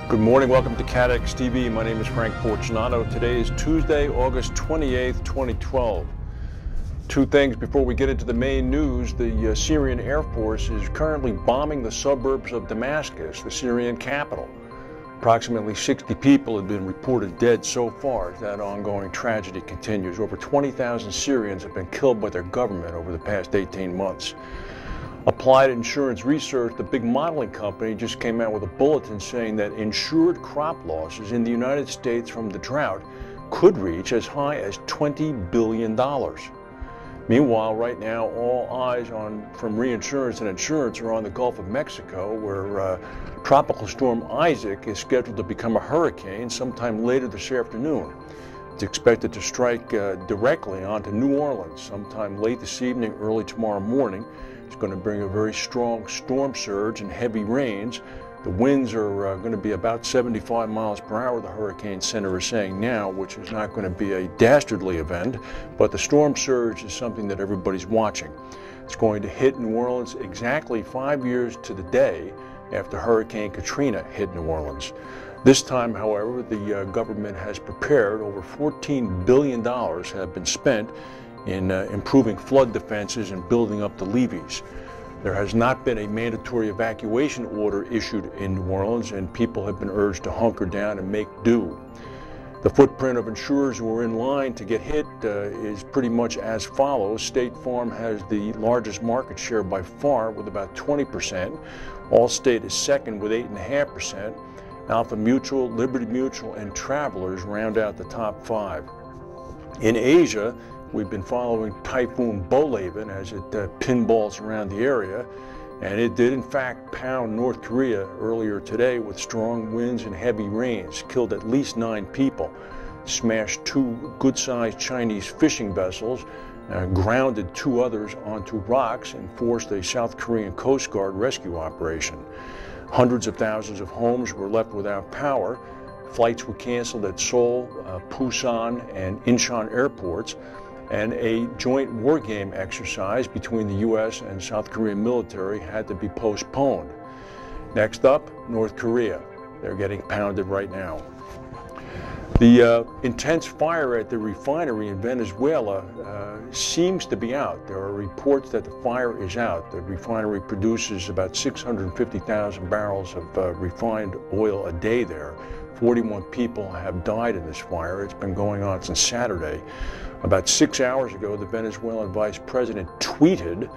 Good morning, welcome to CATEX TV. My name is Frank Fortunato. Today is Tuesday, August 28th, 2012. Two things before we get into the main news. The Syrian Air Force is currently bombing the suburbs of Damascus, the Syrian capital. Approximately 60 people have been reported dead so far as that ongoing tragedy continues. Over 20,000 Syrians have been killed by their government over the past 18 months. Applied Insurance Research, the big modeling company, just came out with a bulletin saying that insured crop losses in the United States from the drought could reach as high as $20 billion. Meanwhile, right now, all eyes from reinsurance and insurance are on the Gulf of Mexico, where Tropical Storm Isaac is scheduled to become a hurricane sometime later this afternoon. It's expected to strike directly onto New Orleans sometime late this evening, early tomorrow morning. It's going to bring a very strong storm surge and heavy rains. The winds are going to be about 75 miles per hour, the Hurricane Center is saying now, which is not going to be a dastardly event, but the storm surge is something that everybody's watching. It's going to hit New Orleans exactly 5 years to the day after Hurricane Katrina hit New Orleans. This time, however, the government has prepared. Over $14 billion have been spent in improving flood defenses and building up the levees. There has not been a mandatory evacuation order issued in New Orleans, and people have been urged to hunker down and make do. The footprint of insurers who are in line to get hit is pretty much as follows. State Farm has the largest market share by far with about 20%. Allstate is second with 8.5%. Alpha Mutual, Liberty Mutual, and Travelers round out the top five. In Asia, we've been following Typhoon Bolaven as it pinballs around the area, and it did in fact pound North Korea earlier today with strong winds and heavy rains, killed at least 9 people, smashed 2 good-sized Chinese fishing vessels, grounded 2 others onto rocks, and forced a South Korean Coast Guard rescue operation. Hundreds of thousands of homes were left without power. Flights were canceled at Seoul, Busan, and Incheon airports, and a joint war game exercise between the U.S. and South Korean military had to be postponed. Next up, North Korea. They're getting pounded right now. The intense fire at the refinery in Venezuela seems to be out. There are reports that the fire is out. The refinery produces about 650,000 barrels of refined oil a day there. 41 people have died in this fire. It's been going on since Saturday. About 6 hours ago, the Venezuelan vice president tweeted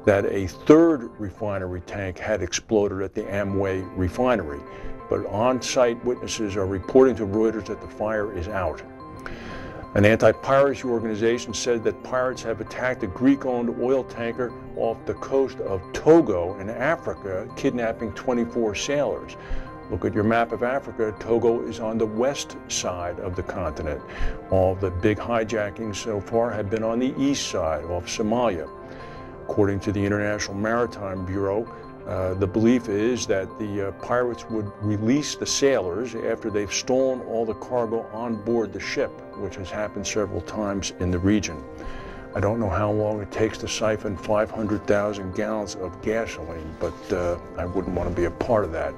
that a 3rd refinery tank had exploded at the Amway refinery. But on-site witnesses are reporting to Reuters that the fire is out. An anti-piracy organization said that pirates have attacked a Greek-owned oil tanker off the coast of Togo in Africa, kidnapping 24 sailors. Look at your map of Africa. Togo is on the west side of the continent. All the big hijackings so far have been on the east side, off Somalia. According to the International Maritime Bureau, the belief is that the pirates would release the sailors after they've stolen all the cargo on board the ship, which has happened several times in the region. I don't know how long it takes to siphon 500,000 gallons of gasoline, but I wouldn't want to be a part of that.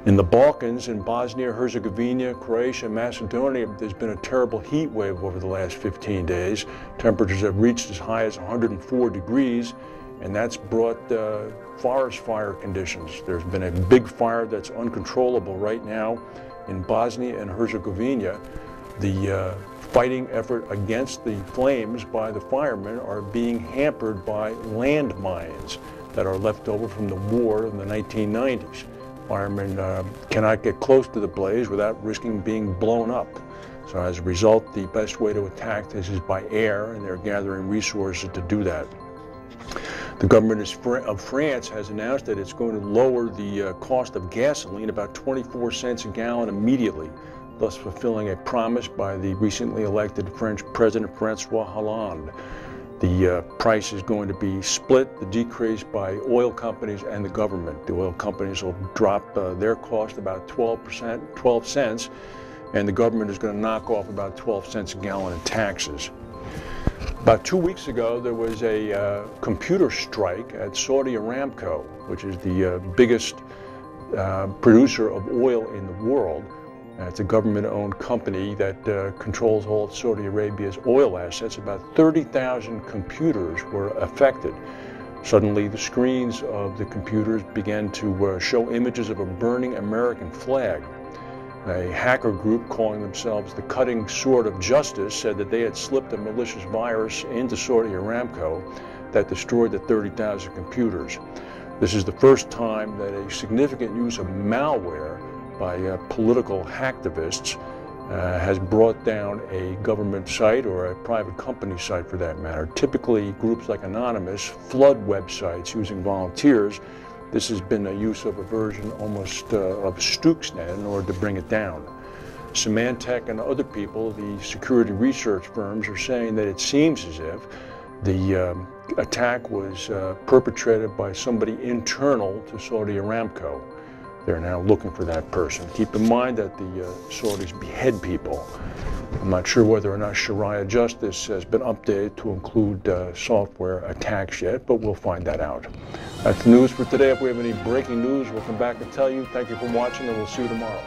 In the Balkans, in Bosnia, Herzegovina, Croatia, Macedonia, there's been a terrible heat wave over the last 15 days. Temperatures have reached as high as 104 degrees, and that's brought forest fire conditions. There's been a big fire that's uncontrollable right now in Bosnia and Herzegovina. The fighting effort against the flames by the firemen are being hampered by landmines that are left over from the war in the 1990s. Firemen cannot get close to the blaze without risking being blown up. So as a result, the best way to attack this is by air, and they're gathering resources to do that. The government of France has announced that it's going to lower the cost of gasoline about 24 cents a gallon immediately, thus fulfilling a promise by the recently elected French President Francois Hollande. The price is going to be split, the decrease by oil companies and the government. The oil companies will drop their cost about 12 cents, and the government is going to knock off about 12 cents a gallon in taxes. About 2 weeks ago, there was a computer strike at Saudi Aramco, which is the biggest producer of oil in the world. It's a government-owned company that controls all of Saudi Arabia's oil assets. About 30,000 computers were affected. Suddenly, the screens of the computers began to show images of a burning American flag. A hacker group calling themselves the Cutting Sword of Justice said that they had slipped a malicious virus into Saudi Aramco that destroyed the 30,000 computers. This is the first time that a significant use of malware by political hacktivists has brought down a government site or a private company site for that matter. Typically, groups like Anonymous flood websites using volunteers. This has been a use of a version almost of Stuxnet in order to bring it down. Symantec and other people, the security research firms, are saying that it seems as if the attack was perpetrated by somebody internal to Saudi Aramco. They're now looking for that person. Keep in mind that the Saudis behead people. I'm not sure whether or not Sharia justice has been updated to include software attacks yet, but we'll find that out. That's the news for today. If we have any breaking news, we'll come back and tell you. Thank you for watching, and we'll see you tomorrow.